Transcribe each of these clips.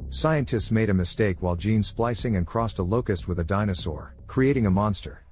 Scientists made a mistake while gene splicing and crossed a locust with a dinosaur, creating a monster.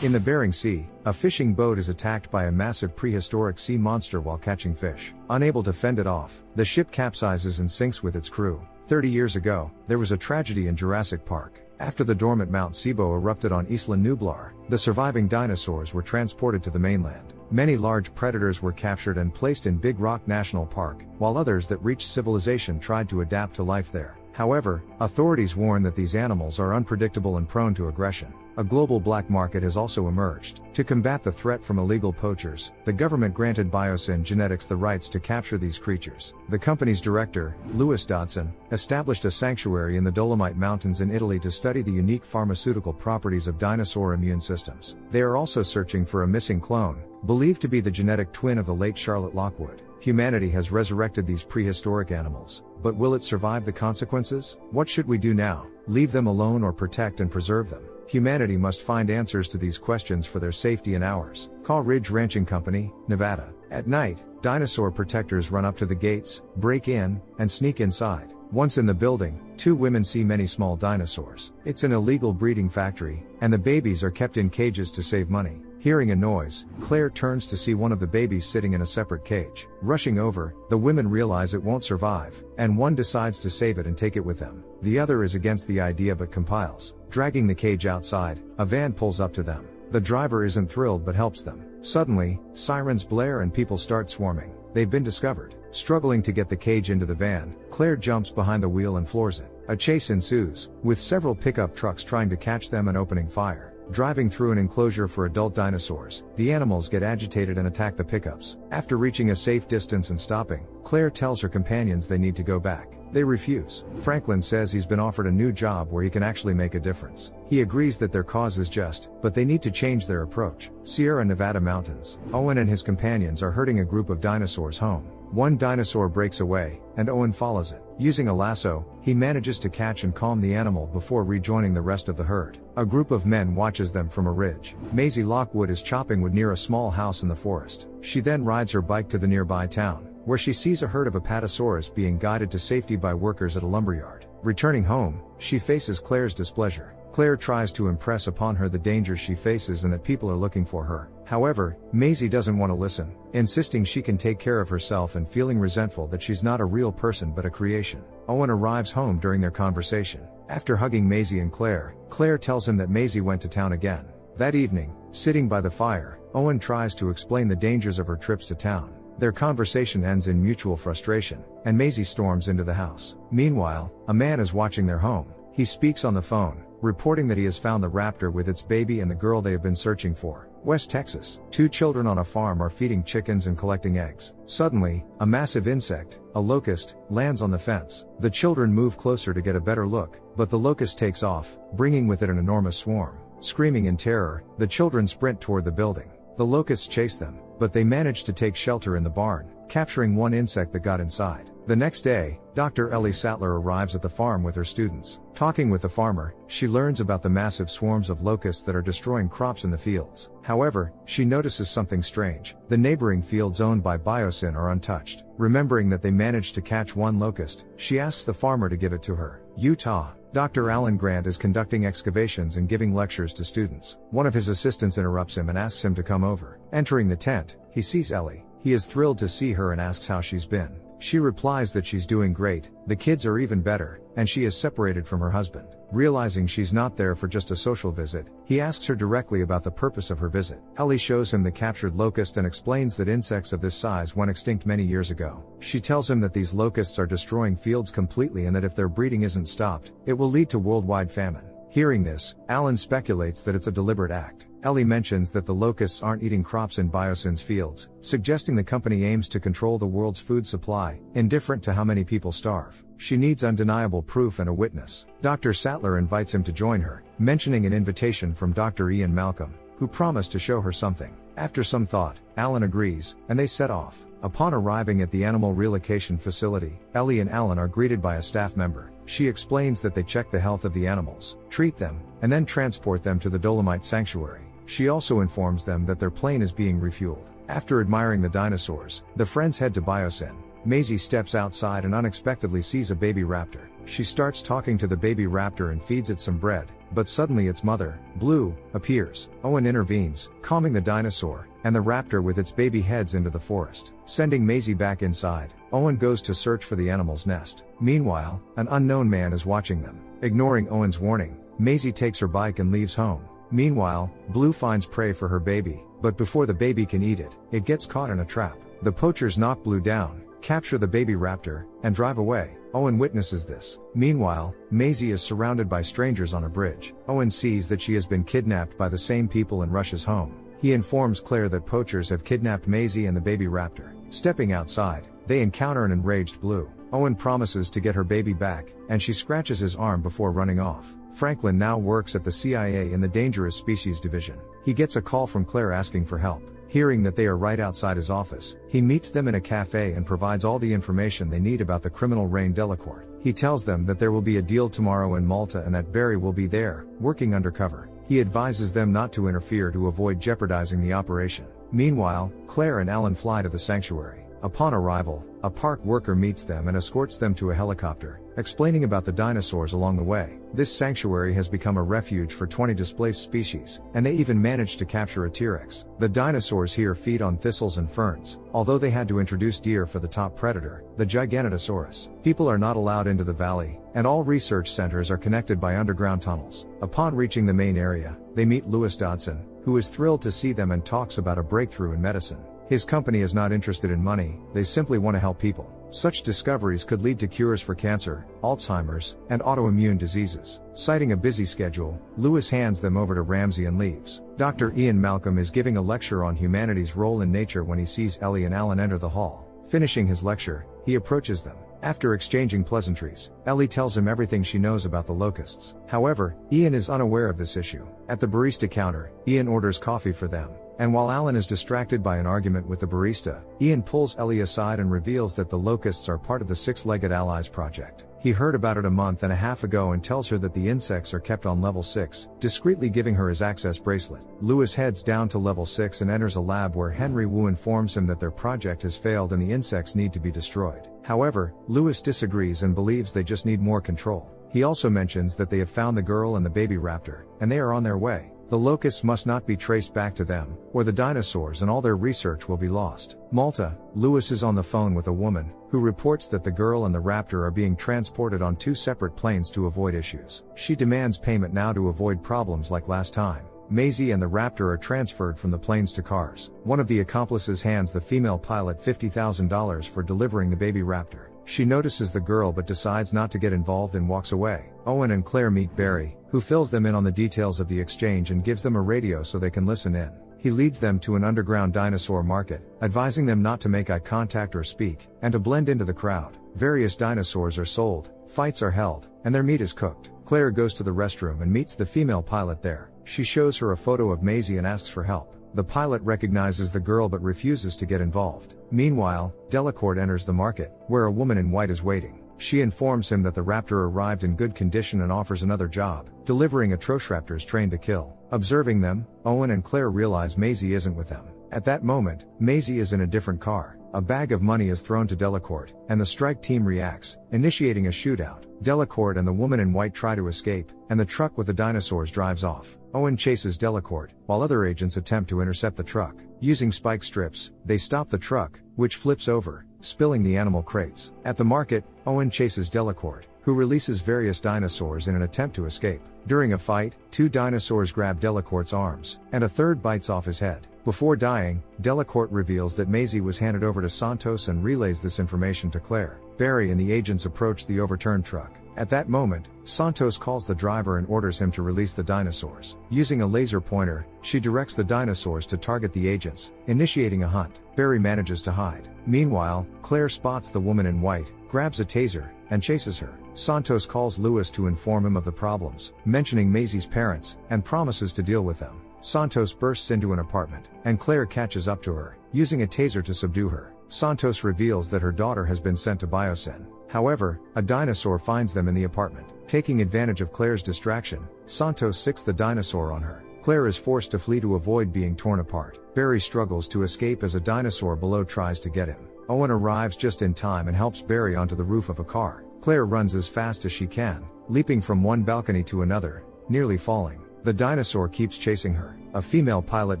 In the Bering Sea, a fishing boat is attacked by a massive prehistoric sea monster while catching fish. Unable to fend it off, the ship capsizes and sinks with its crew. 30 years ago, there was a tragedy in Jurassic Park. After the dormant Mount Sibo erupted on Isla Nublar, the surviving dinosaurs were transported to the mainland. Many large predators were captured and placed in Big Rock National Park, while others that reached civilization tried to adapt to life there. However, authorities warn that these animals are unpredictable and prone to aggression. A global black market has also emerged. To combat the threat from illegal poachers, the government granted Biosyn Genetics the rights to capture these creatures. The company's director, Lewis Dodson, established a sanctuary in the Dolomite Mountains in Italy to study the unique pharmaceutical properties of dinosaur immune systems. They are also searching for a missing clone, believed to be the genetic twin of the late Charlotte Lockwood. Humanity has resurrected these prehistoric animals, but will it survive the consequences? What should we do now? Leave them alone or protect and preserve them? Humanity must find answers to these questions for their safety and ours. Caw Ridge Ranching Company, Nevada. At night, dinosaur protectors run up to the gates, break in, and sneak inside. Once in the building, two women see many small dinosaurs. It's an illegal breeding factory, and the babies are kept in cages to save money. Hearing a noise, Claire turns to see one of the babies sitting in a separate cage. Rushing over, the women realize it won't survive, and one decides to save it and take it with them. The other is against the idea but complies. Dragging the cage outside, a van pulls up to them. The driver isn't thrilled but helps them. Suddenly, sirens blare and people start swarming. They've been discovered. Struggling to get the cage into the van, Claire jumps behind the wheel and floors it. A chase ensues, with several pickup trucks trying to catch them and opening fire. Driving through an enclosure for adult dinosaurs, the animals get agitated and attack the pickups. After reaching a safe distance and stopping, Claire tells her companions they need to go back. They refuse. Franklin says he's been offered a new job where he can actually make a difference. He agrees that their cause is just, but they need to change their approach. Sierra Nevada mountains. Owen and his companions are herding a group of dinosaurs home. One dinosaur breaks away, and Owen follows it. Using a lasso, he manages to catch and calm the animal before rejoining the rest of the herd. A group of men watches them from a ridge. Maisie Lockwood is chopping wood near a small house in the forest. She then rides her bike to the nearby town, where she sees a herd of Apatosaurus being guided to safety by workers at a lumberyard. Returning home, she faces Claire's displeasure. Claire tries to impress upon her the dangers she faces and that people are looking for her. However, Maisie doesn't want to listen, insisting she can take care of herself and feeling resentful that she's not a real person but a creation. Owen arrives home during their conversation. After hugging Maisie and Claire, Claire tells him that Maisie went to town again. That evening, sitting by the fire, Owen tries to explain the dangers of her trips to town. Their conversation ends in mutual frustration, and Maisie storms into the house. Meanwhile, a man is watching their home. He speaks on the phone, reporting that he has found the raptor with its baby and the girl they have been searching for. West Texas. Two children on a farm are feeding chickens and collecting eggs. Suddenly, a massive insect, a locust, lands on the fence. The children move closer to get a better look, but the locust takes off, bringing with it an enormous swarm. Screaming in terror, the children sprint toward the building. The locusts chase them, but they manage to take shelter in the barn, capturing one insect that got inside. The next day, Dr. Ellie Sattler arrives at the farm with her students. Talking with the farmer, she learns about the massive swarms of locusts that are destroying crops in the fields. However, she notices something strange. The neighboring fields owned by Biosyn are untouched. Remembering that they managed to catch one locust, she asks the farmer to give it to her. Utah. Dr. Alan Grant is conducting excavations and giving lectures to students. One of his assistants interrupts him and asks him to come over. Entering the tent, he sees Ellie. He is thrilled to see her and asks how she's been. She replies that she's doing great, the kids are even better, and she is separated from her husband. Realizing she's not there for just a social visit, he asks her directly about the purpose of her visit. Ellie shows him the captured locust and explains that insects of this size went extinct many years ago. She tells him that these locusts are destroying fields completely and that if their breeding isn't stopped, it will lead to worldwide famine. Hearing this, Alan speculates that it's a deliberate act. Ellie mentions that the locusts aren't eating crops in Biosyn's fields, suggesting the company aims to control the world's food supply, indifferent to how many people starve. She needs undeniable proof and a witness. Dr. Sattler invites him to join her, mentioning an invitation from Dr. Ian Malcolm, who promised to show her something. After some thought, Alan agrees, and they set off. Upon arriving at the animal relocation facility, Ellie and Alan are greeted by a staff member. She explains that they check the health of the animals, treat them, and then transport them to the Dolomite Sanctuary. She also informs them that their plane is being refueled. After admiring the dinosaurs, the friends head to Biosyn. Maisie steps outside and unexpectedly sees a baby raptor. She starts talking to the baby raptor and feeds it some bread, but suddenly its mother, Blue, appears. Owen intervenes, calming the dinosaur, and the raptor with its baby heads into the forest. Sending Maisie back inside, Owen goes to search for the animal's nest. Meanwhile, an unknown man is watching them. Ignoring Owen's warning, Maisie takes her bike and leaves home. Meanwhile, Blue finds prey for her baby, but before the baby can eat it, it gets caught in a trap. The poachers knock Blue down, capture the baby raptor, and drive away. Owen witnesses this. Meanwhile, Maisie is surrounded by strangers on a bridge. Owen sees that she has been kidnapped by the same people and rushes home. He informs Claire that poachers have kidnapped Maisie and the baby raptor. Stepping outside, they encounter an enraged Blue. Owen promises to get her baby back, and she scratches his arm before running off. Franklin now works at the CIA in the Dangerous Species Division. He gets a call from Claire asking for help. Hearing that they are right outside his office, he meets them in a cafe and provides all the information they need about the criminal Rain Delacourt. He tells them that there will be a deal tomorrow in Malta and that Barry will be there, working undercover. He advises them not to interfere to avoid jeopardizing the operation. Meanwhile, Claire and Alan fly to the sanctuary. Upon arrival, a park worker meets them and escorts them to a helicopter, explaining about the dinosaurs along the way. This sanctuary has become a refuge for 20 displaced species, and they even managed to capture a T-Rex. The dinosaurs here feed on thistles and ferns, although they had to introduce deer for the top predator, the Giganotosaurus. People are not allowed into the valley, and all research centers are connected by underground tunnels. Upon reaching the main area, they meet Lewis Dodson, who is thrilled to see them and talks about a breakthrough in medicine. His company is not interested in money, they simply want to help people. Such discoveries could lead to cures for cancer, Alzheimer's, and autoimmune diseases. Citing a busy schedule, Lewis hands them over to Ramsey and leaves. Dr. Ian Malcolm is giving a lecture on humanity's role in nature when he sees Ellie and Alan enter the hall. Finishing his lecture, he approaches them. After exchanging pleasantries, Ellie tells him everything she knows about the locusts. However, Ian is unaware of this issue. At the barista counter, Ian orders coffee for them, and while Alan is distracted by an argument with the barista, Ian pulls Ellie aside and reveals that the locusts are part of the Six-Legged Allies project. He heard about it a month and a half ago and tells her that the insects are kept on level 6, discreetly giving her his access bracelet. Lewis heads down to level 6 and enters a lab where Henry Wu informs him that their project has failed and the insects need to be destroyed. However, Lewis disagrees and believes they just need more control. He also mentions that they have found the girl and the baby raptor, and they are on their way. The locusts must not be traced back to them, or the dinosaurs and all their research will be lost. Malta, Lewis is on the phone with a woman, who reports that the girl and the raptor are being transported on 2 separate planes to avoid issues. She demands payment now to avoid problems like last time. Maisie and the raptor are transferred from the planes to cars. One of the accomplices hands the female pilot $50,000 for delivering the baby raptor. She notices the girl but decides not to get involved and walks away. Owen and Claire meet Barry, who fills them in on the details of the exchange and gives them a radio so they can listen in. He leads them to an underground dinosaur market, advising them not to make eye contact or speak, and to blend into the crowd. Various dinosaurs are sold, fights are held, and their meat is cooked. Claire goes to the restroom and meets the female pilot there. She shows her a photo of Maisie and asks for help. The pilot recognizes the girl but refuses to get involved. Meanwhile, Delacourt enters the market, where a woman in white is waiting. She informs him that the raptor arrived in good condition and offers another job, delivering atrociraptors trained to kill. Observing them, Owen and Claire realize Maisie isn't with them. At that moment, Maisie is in a different car. A bag of money is thrown to Delacourt, and the strike team reacts, initiating a shootout. Delacourt and the woman in white try to escape, and the truck with the dinosaurs drives off. Owen chases Delacourt, while other agents attempt to intercept the truck. Using spike strips, they stop the truck, which flips over, spilling the animal crates. At the market, Owen chases Delacourt, who releases various dinosaurs in an attempt to escape. During a fight, 2 dinosaurs grab Delacourt's arms, and a third bites off his head. Before dying, Delacourt reveals that Maisie was handed over to Santos and relays this information to Claire. Barry and the agents approach the overturned truck. At that moment, Santos calls the driver and orders him to release the dinosaurs. Using a laser pointer, she directs the dinosaurs to target the agents, initiating a hunt. Barry manages to hide. Meanwhile, Claire spots the woman in white, grabs a taser, and chases her. Santos calls Lewis to inform him of the problems, mentioning Maisie's parents, and promises to deal with them. Santos bursts into an apartment, and Claire catches up to her, using a taser to subdue her. Santos reveals that her daughter has been sent to Biosyn. However, a dinosaur finds them in the apartment. Taking advantage of Claire's distraction, Santos sicks the dinosaur on her. Claire is forced to flee to avoid being torn apart. Barry struggles to escape as a dinosaur below tries to get him. Owen arrives just in time and helps Barry onto the roof of a car. Claire runs as fast as she can, leaping from one balcony to another, nearly falling. The dinosaur keeps chasing her. A female pilot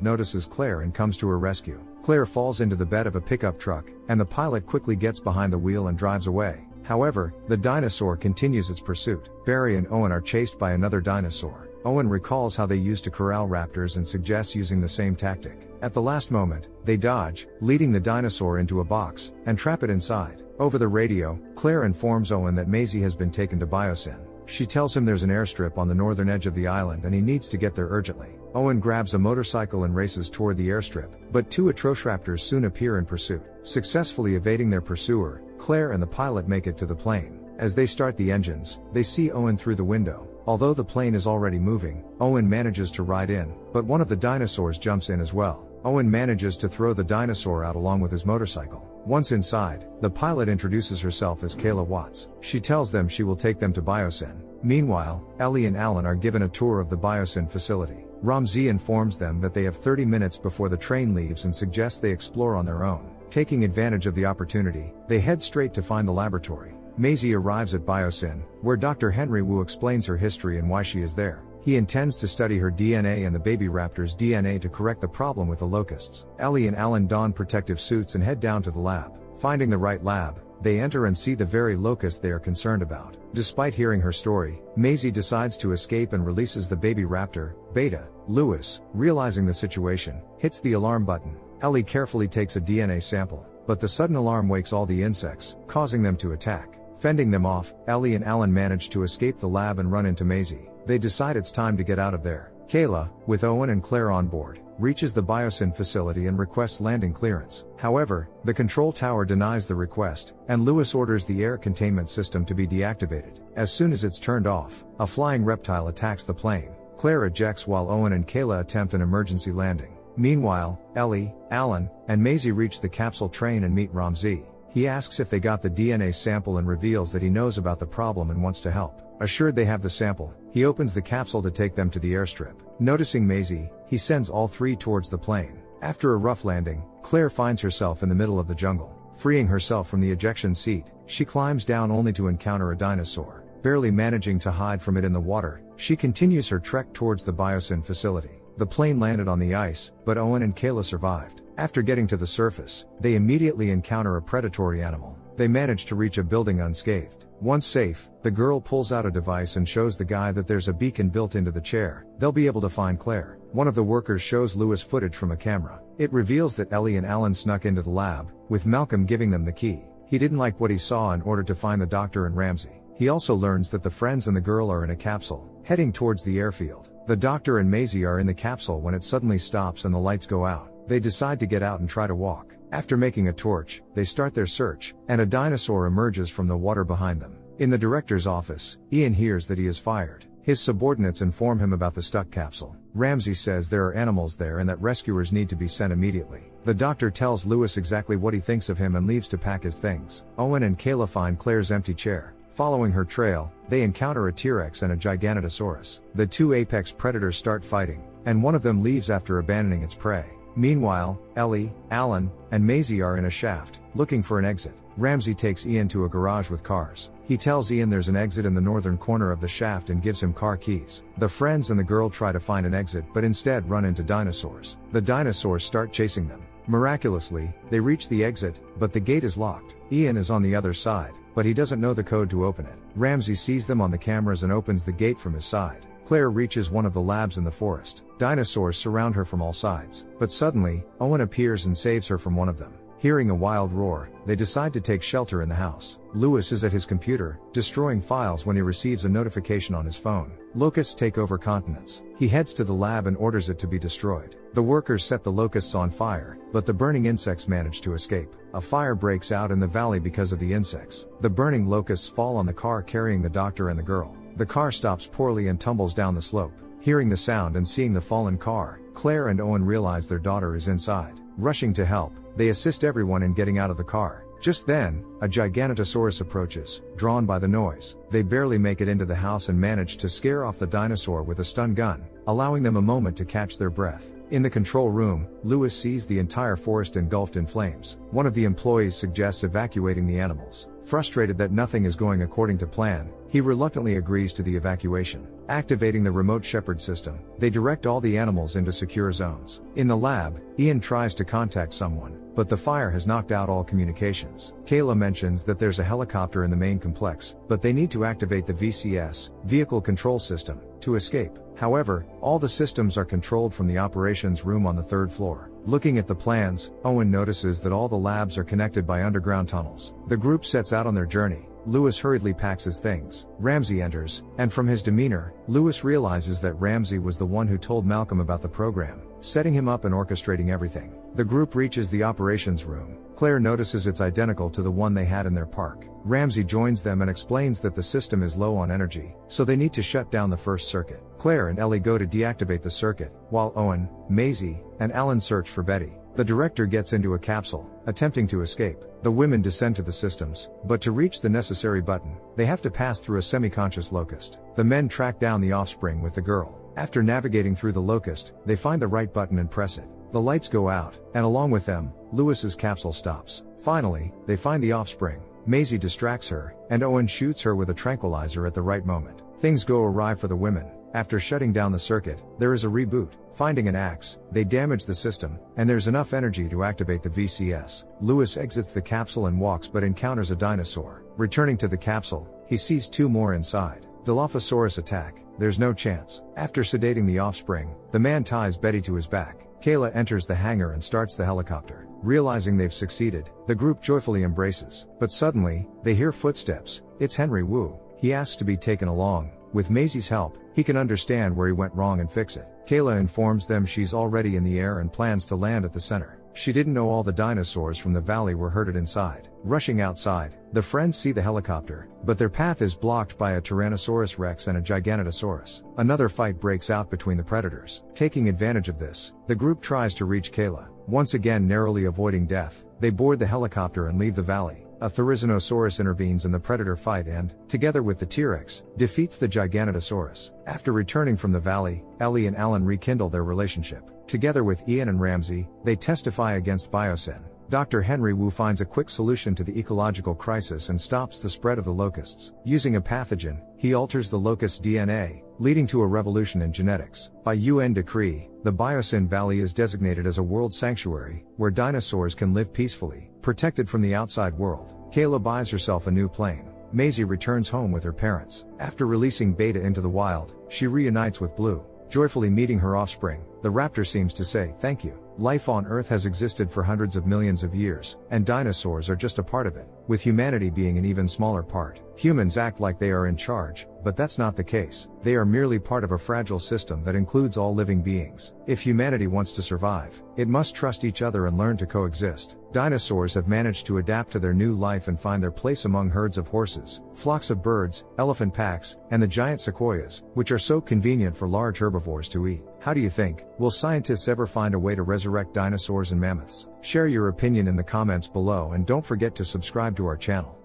notices Claire and comes to her rescue. Claire falls into the bed of a pickup truck, and the pilot quickly gets behind the wheel and drives away. However, the dinosaur continues its pursuit. Barry and Owen are chased by another dinosaur. Owen recalls how they used to corral raptors and suggests using the same tactic. At the last moment, they dodge, leading the dinosaur into a box, and trap it inside. Over the radio, Claire informs Owen that Maisie has been taken to Biosyn. She tells him there's an airstrip on the northern edge of the island and he needs to get there urgently. Owen grabs a motorcycle and races toward the airstrip, but two Atrociraptors soon appear in pursuit. Successfully evading their pursuer, Claire and the pilot make it to the plane. As they start the engines, they see Owen through the window. Although the plane is already moving, Owen manages to ride in, but one of the dinosaurs jumps in as well. Owen manages to throw the dinosaur out along with his motorcycle. Once inside, the pilot introduces herself as Kayla Watts. She tells them she will take them to Biosyn. Meanwhile, Ellie and Alan are given a tour of the Biosyn facility. Ramsey informs them that they have 30 minutes before the train leaves and suggests they explore on their own. Taking advantage of the opportunity, they head straight to find the laboratory. Maisie arrives at Biosyn, where Dr. Henry Wu explains her history and why she is there. He intends to study her DNA and the baby raptor's DNA to correct the problem with the locusts. Ellie and Alan don protective suits and head down to the lab. Finding the right lab, they enter and see the very locust they are concerned about. Despite hearing her story, Maisie decides to escape and releases the baby raptor, Beta. Lewis, realizing the situation, hits the alarm button. Ellie carefully takes a DNA sample, but the sudden alarm wakes all the insects, causing them to attack. Fending them off, Ellie and Alan manage to escape the lab and run into Maisie. They decide it's time to get out of there. Kayla, with Owen and Claire on board, reaches the Biosyn facility and requests landing clearance. However, the control tower denies the request, and Lewis orders the air containment system to be deactivated. As soon as it's turned off, a flying reptile attacks the plane. Claire ejects while Owen and Kayla attempt an emergency landing. Meanwhile, Ellie, Alan, and Maisie reach the capsule train and meet Ramsey. He asks if they got the DNA sample and reveals that he knows about the problem and wants to help. Assured they have the sample, he opens the capsule to take them to the airstrip. Noticing Maisie, he sends all three towards the plane. After a rough landing, Claire finds herself in the middle of the jungle. Freeing herself from the ejection seat, she climbs down only to encounter a dinosaur. Barely managing to hide from it in the water, she continues her trek towards the Biosyn facility. The plane landed on the ice, but Owen and Kayla survived. After getting to the surface, they immediately encounter a predatory animal. They manage to reach a building unscathed. Once safe, the girl pulls out a device and shows the guy that there's a beacon built into the chair. They'll be able to find Claire. One of the workers shows Lewis footage from a camera. It reveals that Ellie and Alan snuck into the lab, with Malcolm giving them the key. He didn't like what he saw in order to find the doctor and Ramsey. He also learns that the friends and the girl are in a capsule, heading towards the airfield. The doctor and Maisie are in the capsule when it suddenly stops and the lights go out. They decide to get out and try to walk. After making a torch, they start their search, and a dinosaur emerges from the water behind them. In the director's office, Ian hears that he is fired. His subordinates inform him about the stuck capsule. Ramsey says there are animals there and that rescuers need to be sent immediately. The doctor tells Lewis exactly what he thinks of him and leaves to pack his things. Owen and Kayla find Claire's empty chair. Following her trail, they encounter a T-Rex and a Giganotosaurus. The two apex predators start fighting, and one of them leaves after abandoning its prey. Meanwhile, Ellie, Alan, and Maisie are in a shaft, looking for an exit. Ramsey takes Ian to a garage with cars. He tells Ian there's an exit in the northern corner of the shaft and gives him car keys. The friends and the girl try to find an exit but instead run into dinosaurs. The dinosaurs start chasing them. Miraculously, they reach the exit, but the gate is locked. Ian is on the other side, but he doesn't know the code to open it. Ramsey sees them on the cameras and opens the gate from his side. Claire reaches one of the labs in the forest. Dinosaurs surround her from all sides, but suddenly, Owen appears and saves her from one of them. Hearing a wild roar, they decide to take shelter in the house. Lewis is at his computer, destroying files when he receives a notification on his phone. Locusts take over continents. He heads to the lab and orders it to be destroyed. The workers set the locusts on fire, but the burning insects manage to escape. A fire breaks out in the valley because of the insects. The burning locusts fall on the car carrying the doctor and the girl. The car stops poorly and tumbles down the slope. Hearing the sound and seeing the fallen car, Claire and Owen realize their daughter is inside. Rushing to help, they assist everyone in getting out of the car. Just then, a Giganotosaurus approaches, drawn by the noise. They barely make it into the house and manage to scare off the dinosaur with a stun gun, allowing them a moment to catch their breath. In the control room, Lewis sees the entire forest engulfed in flames. One of the employees suggests evacuating the animals. Frustrated that nothing is going according to plan, he reluctantly agrees to the evacuation. Activating the remote shepherd system, they direct all the animals into secure zones. In the lab, Ian tries to contact someone, but the fire has knocked out all communications. Kayla mentions that there's a helicopter in the main complex, but they need to activate the VCS, vehicle control system, to escape. However, all the systems are controlled from the operations room on the 3rd floor. Looking at the plans, Owen notices that all the labs are connected by underground tunnels. The group sets out on their journey. Lewis hurriedly packs his things. Ramsey enters, and from his demeanor, Lewis realizes that Ramsey was the one who told Malcolm about the program, setting him up and orchestrating everything. The group reaches the operations room. Claire notices it's identical to the one they had in their park. Ramsey joins them and explains that the system is low on energy, so they need to shut down the first circuit. Claire and Ellie go to deactivate the circuit, while Owen, Maisie, and Alan search for Betty. The director gets into a capsule, attempting to escape. The women descend to the systems, but to reach the necessary button, they have to pass through a semi-conscious locust. The men track down the offspring with the girl. After navigating through the locust, they find the right button and press it. The lights go out, and along with them, Lewis's capsule stops. Finally, they find the offspring. Maisie distracts her, and Owen shoots her with a tranquilizer at the right moment. Things go awry for the women. After shutting down the circuit, there is a reboot. Finding an axe, they damage the system, and there's enough energy to activate the VCS. Lewis exits the capsule and walks but encounters a dinosaur. Returning to the capsule, he sees 2 more inside. Dilophosaurus attack, there's no chance. After sedating the offspring, the man ties Betty to his back. Kayla enters the hangar and starts the helicopter. Realizing they've succeeded, the group joyfully embraces. But suddenly, they hear footsteps. It's Henry Wu. He asks to be taken along. With Maisie's help, he can understand where he went wrong and fix it. Kayla informs them she's already in the air and plans to land at the center. She didn't know all the dinosaurs from the valley were herded inside. Rushing outside, the friends see the helicopter, but their path is blocked by a Tyrannosaurus Rex and a Giganotosaurus. Another fight breaks out between the predators. Taking advantage of this, the group tries to reach Kayla. Once again narrowly avoiding death, they board the helicopter and leave the valley. A Therizinosaurus intervenes in the predator fight and, together with the T-Rex, defeats the Giganotosaurus. After returning from the valley, Ellie and Alan rekindle their relationship. Together with Ian and Ramsey, they testify against Biosyn. Dr. Henry Wu finds a quick solution to the ecological crisis and stops the spread of the locusts. Using a pathogen, he alters the locust's DNA, leading to a revolution in genetics. By UN decree, the Biosyn Valley is designated as a world sanctuary, where dinosaurs can live peacefully, protected from the outside world. Kayla buys herself a new plane. Maisie returns home with her parents. After releasing Beta into the wild, she reunites with Blue. Joyfully meeting her offspring, the raptor seems to say, "Thank you." Life on Earth has existed for hundreds of millions of years, and dinosaurs are just a part of it, with humanity being an even smaller part. Humans act like they are in charge, but that's not the case. They are merely part of a fragile system that includes all living beings. If humanity wants to survive, it must trust each other and learn to coexist. Dinosaurs have managed to adapt to their new life and find their place among herds of horses, flocks of birds, elephant packs, and the giant sequoias, which are so convenient for large herbivores to eat. How do you think? Will scientists ever find a way to resurrect dinosaurs and mammoths? Share your opinion in the comments below and don't forget to subscribe to our channel.